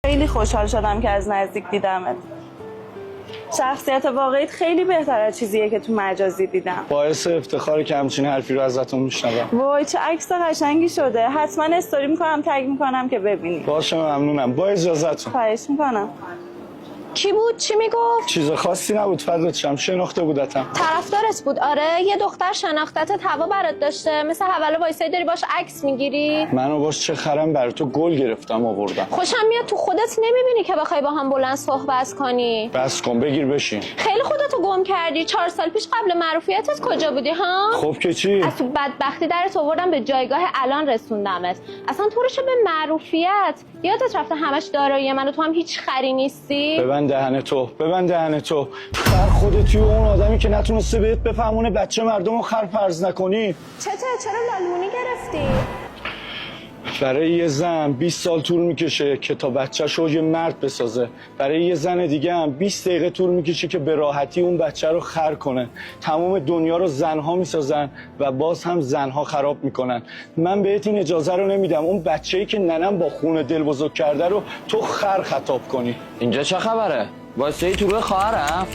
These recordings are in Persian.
خیلی خوشحال شدم که از نزدیک دیدمت. شخصیت واقعیت خیلی بهتر از چیزیه که تو مجازی دیدم. باعث افتخاره که همچین حرفی رو ازتون میشنوم. وای چه عکس قشنگی شده. حتما استوری میکنم، تگ میکنم که ببینی. باشه ممنونم. با اجازهتون. خواهش میکنم. کی بود؟ چی میگفت؟ چیز خاصی نبود فضلت شم، شناخته بودتم. طرفدارت بود؟ آره یه دختر شناختت هوا برات داشته، مثل حواله وایسایی داری باش عکس میگیری. منو باش چه خرم برای تو گل گرفتم آوردم. خوشم میاد تو خودت نمیبینی که بخوای با هم بلند صحبت کنی. بس کن بگیر بشین. خیلی خودتو گم کردی. 4 سال پیش قبل معروفیتت کجا بودی ها؟ خب که چی؟ از تو بدبختی درت آوردم به جایگاه الان رسوندمت. اصلا تو رو چه به معروفیت؟ یادت رفته همش دارایی من و تو هم هیچ خری نیستی؟ ببند دهن تو. خر خودتی و اون آدمی که نتونسته بهت بفهمونه بچه مردم رو خر فرض نکنی. چرا لالمونی گرفتی؟ برای یه زن 20 سال طول میکشه که تا بچه‌شو یه مرد بسازه. برای یه زن دیگه هم 20 دقیقه طول میکشه که به راحتی اون بچه رو خر کنه. تمام دنیا رو زنها میسازن و باز هم زنها خراب میکنن. من بهت این اجازه رو نمیدم اون بچه‌ای که ننم با خون دل بزرگ کرده رو تو خر خطاب کنی. اینجا چه خبره؟ واسه تو روی خواهرم؟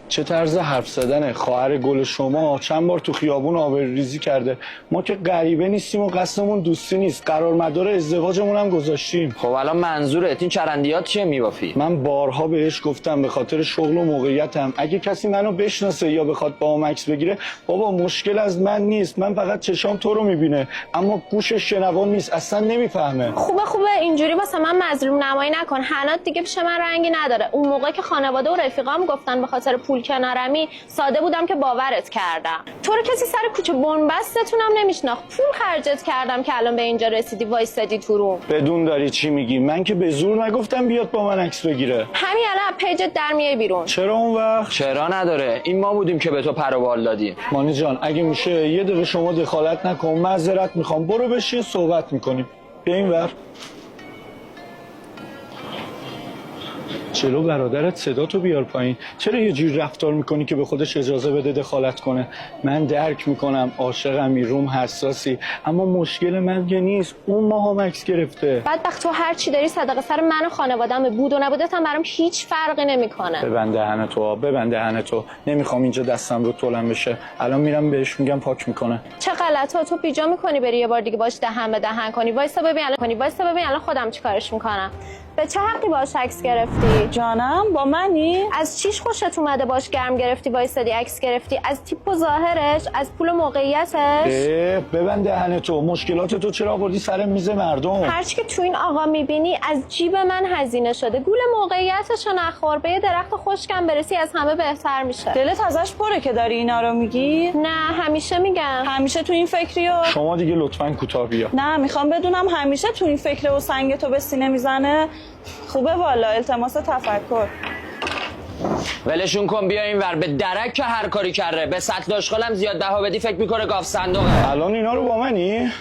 چه طرز حرف زدنه؟ خواهر گل شما چند بار تو خیابون آبروریزی کرده. ما که غریبه نیستیم و قصدمون دوستی نیست. قرار مدار ازدواجمون هم گذاشتیم. خب الان منظورت این چرندیات چیه میبافی؟ من بارها بهش گفتم به خاطر شغل و موقعیتم اگه کسی منو بشناسه یا بخواد با هم عکس بگیره، بابا مشکل از من نیست. من فقط چشام تو رو میبینه اما گوشش شنوان نیست، اصلا نمیفهمه. خوبه اینجوری واسه من مظلوم نمایی نکن. حنات دیگه پیش من رنگی نداره. اون موقع که خانواده و رفیقام گفتن به خاطر پول کنارمی، ساده بودم که باورت کردم. تو رو کسی سر کوچه بنبستتونم نمیشناخت. پول خرجت کردم که الان به اینجا رسیدی وایسادی تو رو. بدون داری چی میگی؟ من که به زور نگفتم بیاد با من عکس بگیره. همین الان پیجت در میای بیرون. چرا اون وقت؟ چرا نداره؟ این ما بودیم که به تو پر و بال دادیم. مانی جان اگه میشه یه دقیقه شما دخالت نکن، معذرت میخوام. برو بشین صحبت میکنیم. بیا اینور. چلو برادرت صدا تو بیار پایین. چرا یه جوری رفتار میکنی که به خودش اجازه بده دخالت کنه؟ من درک میکنم، عاشقمی، روم حساسی، اما مشکل من که نیست. اون ماها مکس گرفته. بدبخت تو هر چی داری صدقه سر من و خانواده‌ام بود و نبودت هم برام هیچ فرقی نمیکنه. ببند دهن تو. نمیخوام اینجا دستم رو تولم بشه. الان میرم بهش میگم پاک میکنه. چه غلطا تو بیجا میکنی بری یه بار دیگه باش دهن به دهن کنی. وایسا ببین الان خودم چیکارش میکنم. به چه حقی باش عکس گرفتی؟ جانم با منی؟ از چیش خوشت اومده باش گرم گرفتی وایسادی عکس گرفتی؟ از تیپ و ظاهرش؟ از پول و موقعیتش؟ ببند دهن تو. مشکلات تو چرا آوردی سر میز مردم؟ هرچی که تو این آقا میبینی از جیب من هزینه شده. گول موقعیتشو نخور. به یه درخت خشکم برسی از همه بهتر میشه. دلت ازش پره که داری اینا رو میگی؟ نه همیشه میگم. همیشه تو این فکری و شما دیگه لطفاً کوتاه بیا. نه میخوام بدونم همیشه تو این فکر و سنگ تو به سینه میزنه. خوبه والا، التماس تفکر. ولشون کن بیا اینور. به درک که هر کاری کرده. به سطل آشغالم زیاد بها بدی فکر میکنه گاف صندوقه. الان اینا رو با منی؟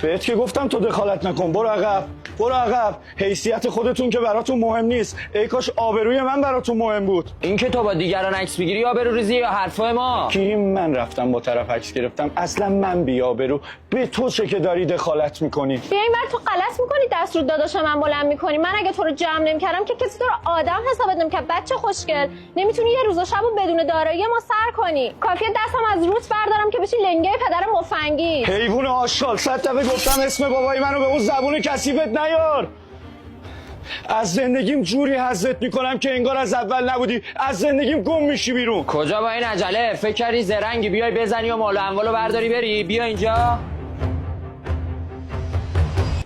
بهت که گفتم تو دخالت نکن. برو عقب. حیثیت خودتون که براتون مهم نیست. ای کاش آبروی من براتون مهم بود. این که تو با دیگران عکس بگیری آبروریزی یا حرفای ما؟ کی من رفتم با طرف عکس گرفتم؟ اصلا من بی آبرو. به تو چه که داری دخالت میکنی؟ بیا اینور. تو غلط میکنی دست رو داداش من بلند میکنی. من اگه تو رو جمع نمیکردم که کسی تو رو آدم حسابت نمیکرد. بچه خوشگل نمیتونی یه روز و شبو بدون دارایی ما سر کنی. کافیه دستم از روت بردارم که بشی لنگه پدر مفنگی. حیوان آشغال. 100 دفعه گفتم اسم بابای منو به اون زبون کثیفت نیار. از زندگیم جوری حظت میکنم که انگار از اول نبودی. از زندگیم گم میشی بیرون. کجا با این عجله؟ فکر کردی زرنگی بیای بزنی و مال و اموالو برداری بری؟ بیا اینجا.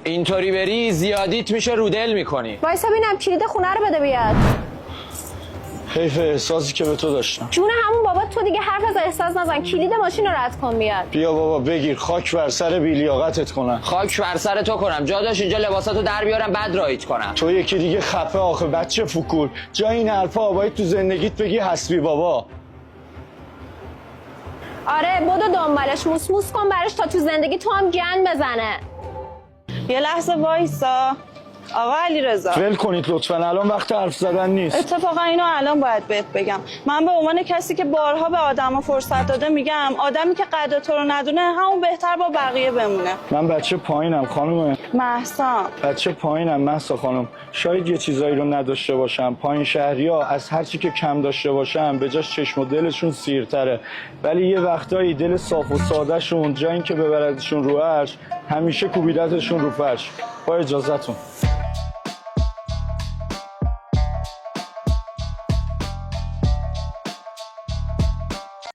اینطوری بری زیادیت میشه رودل میکنی. وایسا ببینم کلید خونه رو بده بیاد. حیف احساسی که به تو داشتم. جون همون بابا تو دیگه حرف از احساس نزن. کلید ماشین رو رد کن بیاد. بیا بابا بگیر. خاک بر سر بی‌لیاقتت کنم. خاک بر سر تو کنم. جا داشت اینجا لباساتو در بیارم بعد رایت کنم. تو یکی دیگه خفه آخه بچه فکور. جا این حرفا باید تو زندگیت بگی حسبی بابا. آره بدو دنبالش موس کن برش تا تو زندگی تو هم گند بزنه. یه لحظه وایسا. آقا علیرضا ول کنید لطفا، الان وقت حرف زدن نیست. اتفاقا اینو الان باید بهت بگم. من به عنوان کسی که بارها به آدما فرصت داده میگم آدمی که قدر تو رو ندونه همون بهتر با بقیه بمونه. من بچه پایینم خانم مهسا، بچه پایینم مهسا خانم. شاید یه چیزایی رو نداشته باشم، پایین شهریا از هر چی که کم داشته باشم به جاش چشم و دلشون سیرتره، ولی یه وقتایی دل صاف و ساده شون جای این که ببردشون رو عرش همیشه کوبیدتشون رو فرش. با اجازهتون.